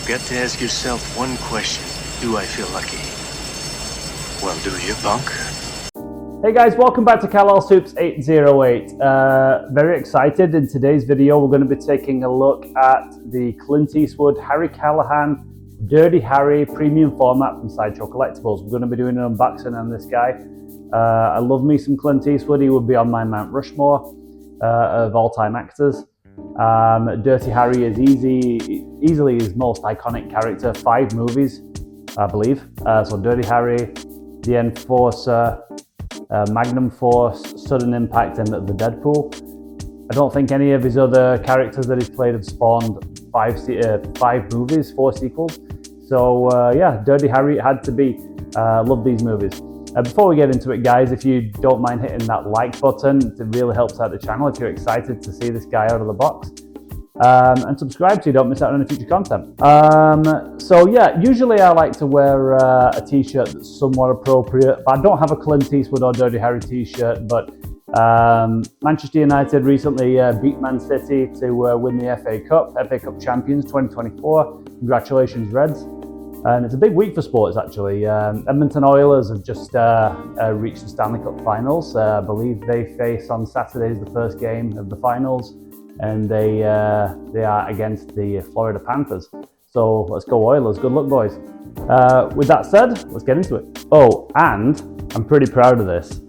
got to ask yourself one question. Do I feel lucky? Well, do you, punk? Hey guys, welcome back to Kal-El Soups 808. Very excited. In today's video, we're going to be taking a look at the Clint Eastwood Harry Callahan Dirty Harry premium format from Sideshow Collectibles. We're going to be doing an unboxing on this guy. I love me some Clint Eastwood. He would be on my Mount Rushmore of all-time actors. Dirty Harry is easily his most iconic character. 5 movies, I believe. So Dirty Harry, The Enforcer, Magnum Force, Sudden Impact, and The Deadpool. I don't think any of his other characters that he's played have spawned 5 movies, 4 sequels. So yeah, Dirty Harry, it had to be. Love these movies. Before we get into it, guys, if you don't mind hitting that like button, it really helps out the channel if you're excited to see this guy out of the box. And subscribe so you don't miss out on any future content. So yeah, usually I like to wear a t-shirt that's somewhat appropriate, but I don't have a Clint Eastwood or Dirty Harry t-shirt, but Manchester United recently beat Man City to win the FA Cup champions 2024. Congratulations, Reds. And it's a big week for sports, actually. Edmonton Oilers have just reached the Stanley Cup finals. I believe they face on Saturday the first game of the finals, and they are against the Florida Panthers. So let's go Oilers. Good luck, boys. With that said, let's get into it. Oh, and I'm pretty proud of this.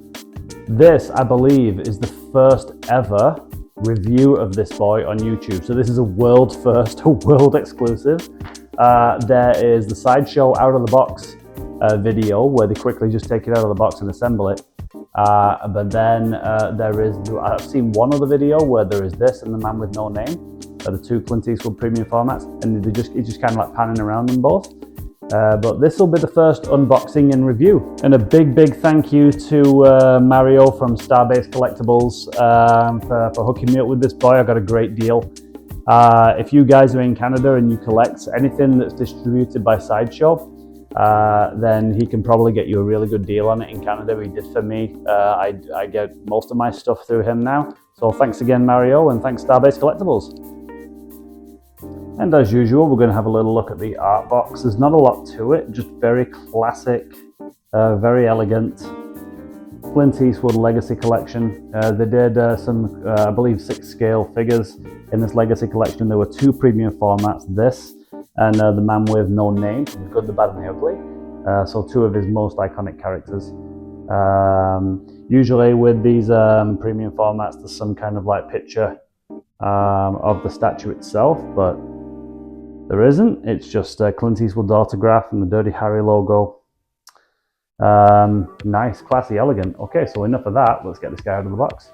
This, I believe, is the first ever review of this boy on YouTube. So this is a world first, a world exclusive. There is the Sideshow out of the box video where they quickly just take it out of the box and assemble it. But then there is, I've seen one other video where there is this and The Man with No Name, the 2 Clint Eastwood premium formats, and it's just kind of like panning around them both. But this will be the first unboxing and review. And a big thank you to Mario from Starbase Collectibles for hooking me up with this boy. I got a great deal. If you guys are in Canada and you collect anything that's distributed by Sideshow, then he can probably get you a really good deal on it in Canada. He did for me. I get most of my stuff through him now. So thanks again, Mario, and thanks Starbase Collectibles. And as usual, we're going to have a little look at the art box. There's not a lot to it, just very classic, very elegant Clint Eastwood Legacy Collection. They did some, I believe, 6 scale figures in this Legacy Collection. There were 2 premium formats, this and The Man with No Name, The Good, the Bad, and the Ugly. So 2 of his most iconic characters. Usually with these premium formats, there's some kind of like picture of the statue itself, but there isn't. It's just Clint Eastwood's autograph and the Dirty Harry logo. Nice, classy, elegant. Okay, so enough of that. Let's get this guy out of the box.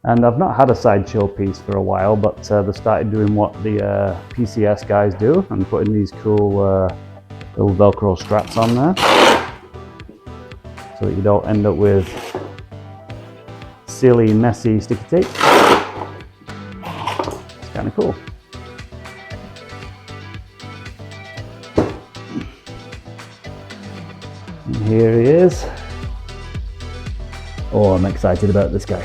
And I've not had a Sideshow piece for a while, but they started doing what the PCS guys do and putting these cool little Velcro straps on there so that you don't end up with silly, messy sticky tape. It's kind of cool. And here he is. Oh, I'm excited about this guy.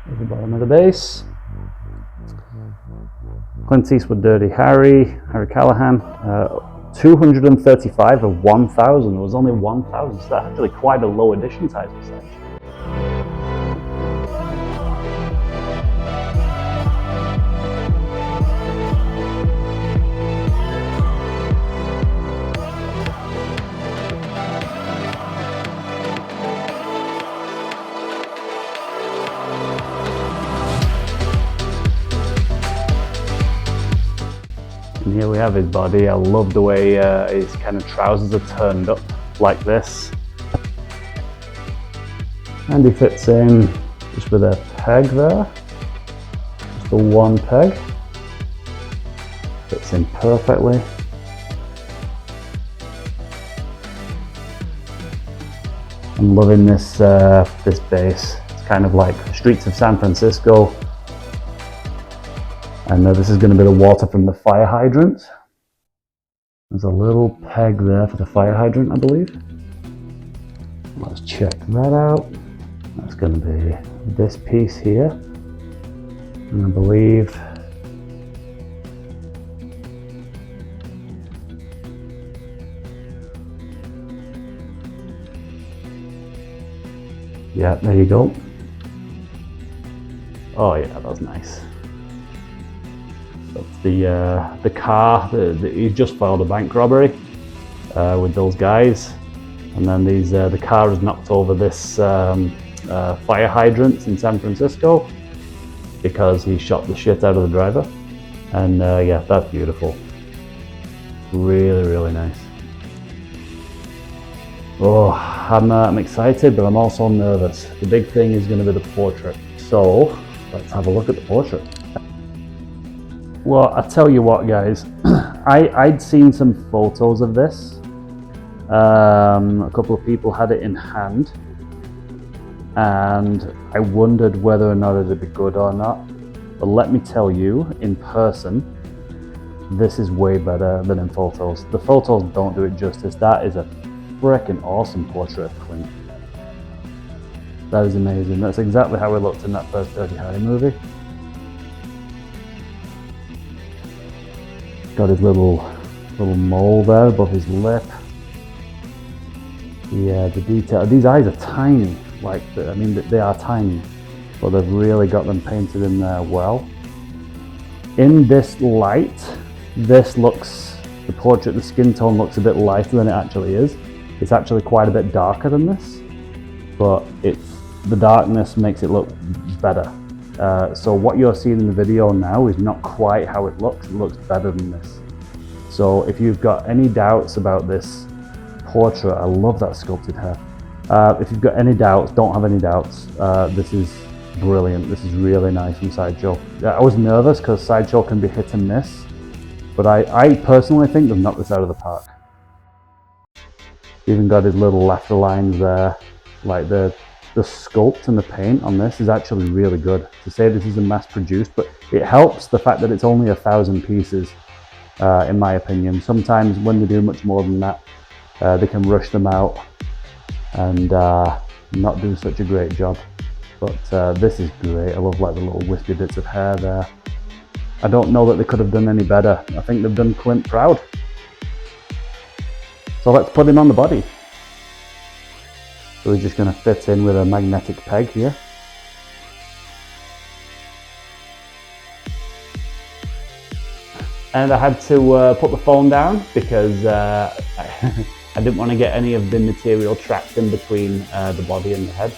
There's the bottom of the base. Clint Eastwood Dirty Harry Callahan. 235 of 1,000. There was only 1,000, so that's actually quite a low edition size for Sideshow. And here we have his body. I love the way his kind of trousers are turned up like this. And he fits in just with a peg there. Just the one peg. Fits in perfectly. I'm loving this this base. It's kind of like Streets of San Francisco. And this is going to be the water from the fire hydrant. There's a little peg there for the fire hydrant, I believe. Let's check that out. That's going to be this piece here. And I believe yeah, there you go. Oh yeah, that's nice. That's the car. He just filed a bank robbery with those guys, and then the car has knocked over this fire hydrant in San Francisco because he shot the shit out of the driver. And yeah, that's beautiful. Really, really nice. Oh, I'm excited, but I'm also nervous. The big thing is going to be the portrait. So let's have a look at the portrait. Well, I tell you what, guys, I'd seen some photos of this. A couple of people had it in hand, and I wondered whether or not it'd be good or not. But let me tell you, in person, this is way better than in photos. The photos don't do it justice. That is a freaking awesome portrait of Clint. That is amazing. That's exactly how he looked in that first Dirty Harry movie. Got his little mole there above his lip. Yeah, the detail. These eyes are tiny. Like, I mean, they are tiny, but they've really got them painted in there well. In this light, the portrait, the skin tone looks a bit lighter than it actually is. It's actually quite a bit darker than this, but the darkness makes it look better. So what you're seeing in the video now is not quite how it looks. It looks better than this. So if you've got any doubts about this portrait, I love that sculpted hair. If you've got any doubts, don't have any doubts. This is brilliant. This is really nice from Sideshow. I was nervous because Sideshow can be hit and miss, but I personally think they've knocked this out of the park. Even got his little laughter lines there. Like the sculpt and the paint on this is actually really good. To say this is a mass produced, but it helps the fact that it's only 1,000 pieces, in my opinion. Sometimes when they do much more than that, they can rush them out and not do such a great job. But this is great. I love like the little wispy bits of hair there. I don't know that they could have done any better. I think they've done Clint proud. So let's put him on the body. So we're just going to fit in with a magnetic peg here. And I had to put the phone down because I didn't want to get any of the material trapped in between the body and the head.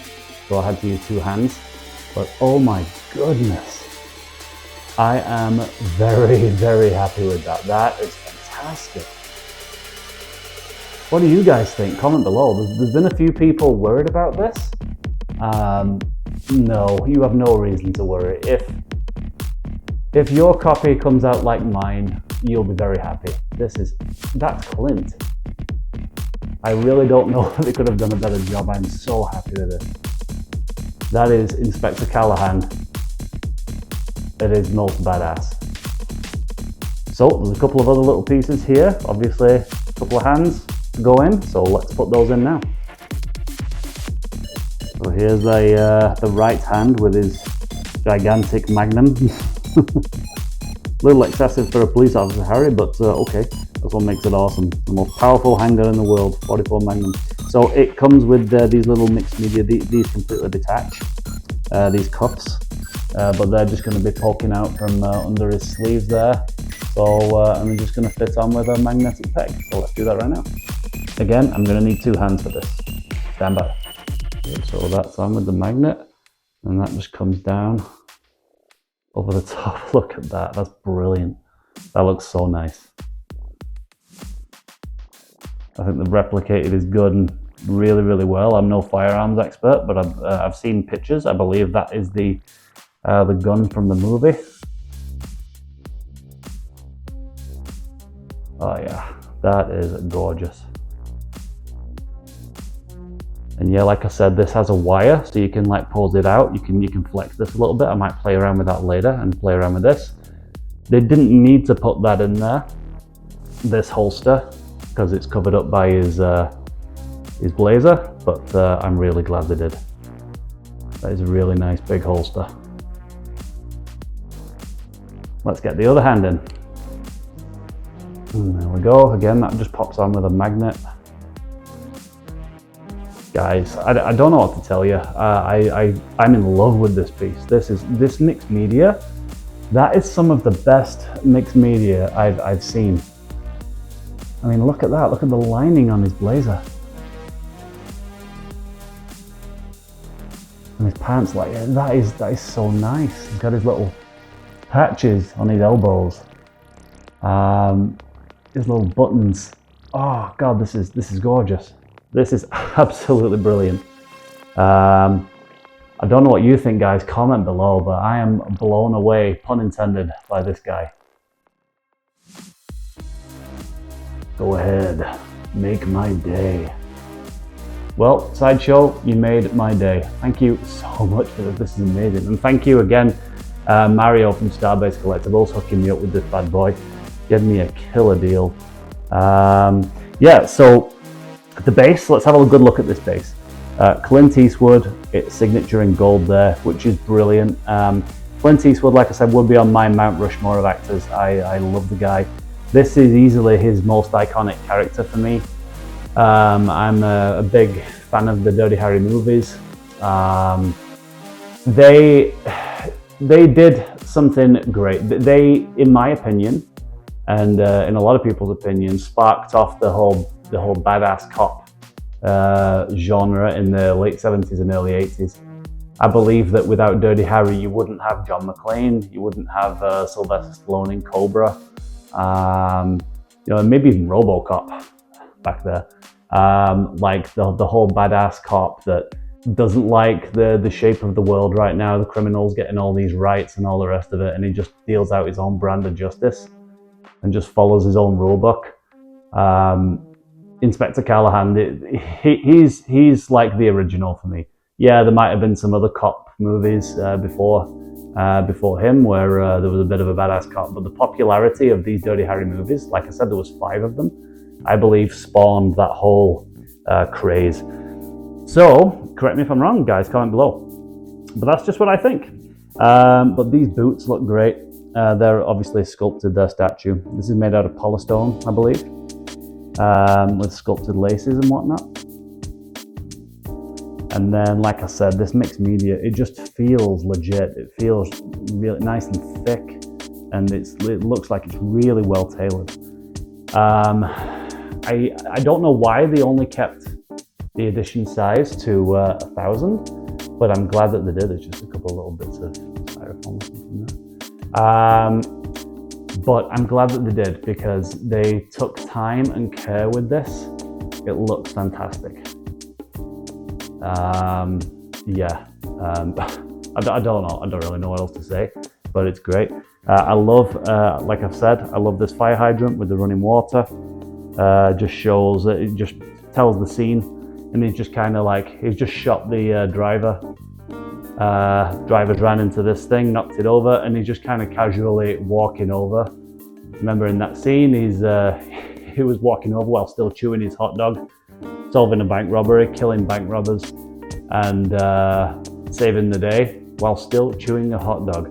So I had to use 2 hands. But oh my goodness, I am very, very happy with that. That is fantastic. What do you guys think? Comment below. There's been a few people worried about this. No, you have no reason to worry. If your copy comes out like mine, you'll be very happy. That's Clint. I really don't know if they could have done a better job. I'm so happy with it. That is Inspector Callahan. It is most badass. So there's a couple of other little pieces here. Obviously, a couple of hands to go in. So let's put those in now. So here's the right hand with his gigantic magnum. A little excessive for a police officer, Harry, but okay. That's what makes it awesome. The most powerful handgun in the world, 44 Magnum. So it comes with these little mixed media. These completely detach, these cuffs, but they're just going to be poking out from under his sleeves there. So I'm just going to fit on with a magnetic peg. So let's do that right now. Again, I'm going to need 2 hands for this. Stand by. Okay, so that's on with the magnet, and that just comes down over the top. Look at that. That's brilliant. That looks so nice. I think they've replicated his gun really, really well. I'm no firearms expert, but I've seen pictures. I believe that is the gun from the movie. Oh yeah, that is gorgeous. And yeah, like I said, this has a wire, so you can like pulse it out. You can flex this a little bit. I might play around with that later and play around with this. They didn't need to put that in there, this holster, because it's covered up by his blazer, but I'm really glad they did. That is a really nice big holster. Let's get the other hand in. And there we go. Again, that just pops on with a magnet. Guys, I don't know what to tell you. I'm in love with this piece. This mixed media. That is some of the best mixed media I've seen. I mean, look at that. Look at the lining on his blazer. And his pants, like, that is so nice. He's got his little patches on his elbows. His little buttons. Oh God, this is gorgeous. This is absolutely brilliant. I don't know what you think, guys. Comment below, but I am blown away, pun intended, by this guy. Go ahead, make my day. Well, Sideshow, you made my day. Thank you so much for this. This is amazing. And thank you again, Mario from Sideshow Collectibles, hooking me up with this bad boy. Gave me a killer deal. Yeah, so the base, let's have a good look at this base. Clint Eastwood, it's signature in gold there, which is brilliant. Clint Eastwood, like I said, would be on my Mount Rushmore of actors. I love the guy. This is easily his most iconic character for me. I'm a big fan of the Dirty Harry movies. They did something great. They, in my opinion, and in a lot of people's opinions, sparked off the whole badass cop genre in the late 70s and early 80s. I believe that without Dirty Harry, you wouldn't have John McClane, you wouldn't have Sylvester Stallone in Cobra, you know, maybe even RoboCop back there. Like the whole badass cop that doesn't like the shape of the world right now, the criminals getting all these rights and all the rest of it, and he just deals out his own brand of justice and just follows his own rulebook. Inspector Callahan, he's like the original for me. Yeah, there might have been some other cop movies before him where there was a bit of a badass cop, but the popularity of these Dirty Harry movies, like I said, there was 5 of them, I believe spawned that whole craze. So, correct me if I'm wrong, guys, comment below. But that's just what I think. But these boots look great. They're obviously sculpted, their statue. This is made out of polystone, I believe, with sculpted laces and whatnot. And then, like I said, this mixed media, it just feels legit. It feels really nice and thick, and it looks like it's really well tailored. I don't know why they only kept the edition size to 1,000, but I'm glad that they did. It's just a couple of little bits of styrofoam or something there. But I'm glad that they did, because they took time and care with this. It looks fantastic. Yeah, I don't know. I don't really know what else to say, but it's great. I love, like I've said, I love this fire hydrant with the running water. Just shows, it just tells the scene, and he's just kind of like, he's just shot the driver. Driver's ran into this thing, knocked it over, and he's just kind of casually walking over. Remember in that scene, he was walking over while still chewing his hot dog, solving a bank robbery, killing bank robbers, and saving the day while still chewing a hot dog.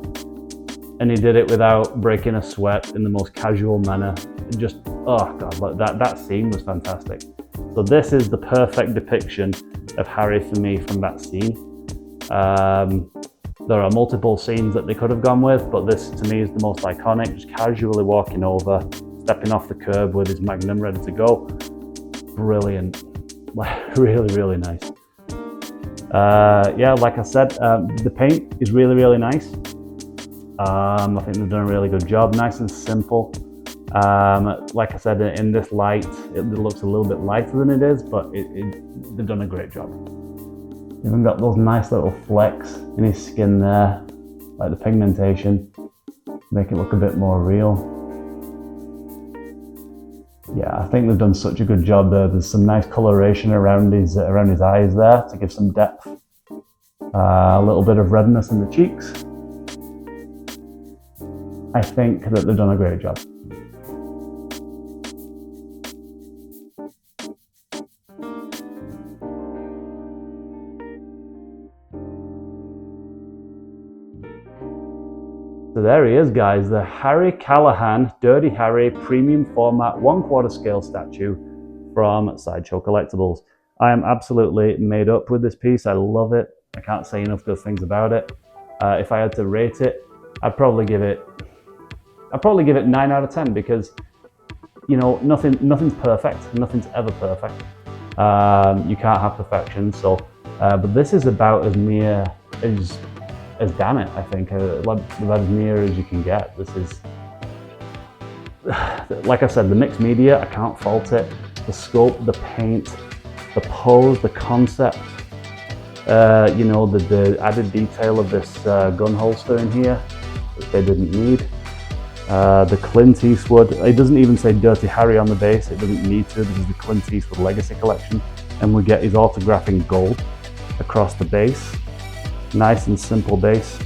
And he did it without breaking a sweat, in the most casual manner. Just, oh God, that scene was fantastic. So this is the perfect depiction of Harry for me from that scene. There are multiple scenes that they could have gone with, but this to me is the most iconic. Just casually walking over, stepping off the curb with his Magnum ready to go. Brilliant. Really, really nice. Yeah, like I said, the paint is really, really nice. I think they've done a really good job. Nice and simple. Like I said, in this light, it looks a little bit lighter than it is, but they've done a great job. Even got those nice little flecks in his skin there, like the pigmentation, make it look a bit more real. Yeah, I think they've done such a good job there. There's some nice coloration around his eyes there to give some depth. A little bit of redness in the cheeks. I think that they've done a great job. So there he is, guys, the Harry Callahan Dirty Harry Premium Format 1/4 scale statue from Sideshow Collectibles. I am absolutely made up with this piece. I love it. I can't say enough good things about it. If I had to rate it, I'd probably give it 9 out of 10 because, you know, nothing's perfect. Nothing's ever perfect. You can't have perfection. So, but this is about as near as damn it, I think, about as near as you can get. This is, like I said, the mixed media, I can't fault it. The sculpt, the paint, the pose, the concept, you know, the added detail of this gun holster in here, which they didn't need. The Clint Eastwood, it doesn't even say Dirty Harry on the base, it doesn't need to. This is the Clint Eastwood Legacy Collection, and we get his autograph in gold across the base. Nice and simple base.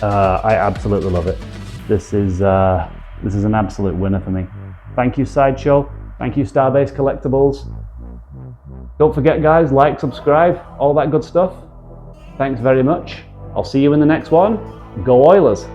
I absolutely love it. This is an absolute winner for me. Thank you, Sideshow. Thank you, Starbase Collectibles. Don't forget, guys, like, subscribe, all that good stuff. Thanks very much. I'll see you in the next one. Go Oilers!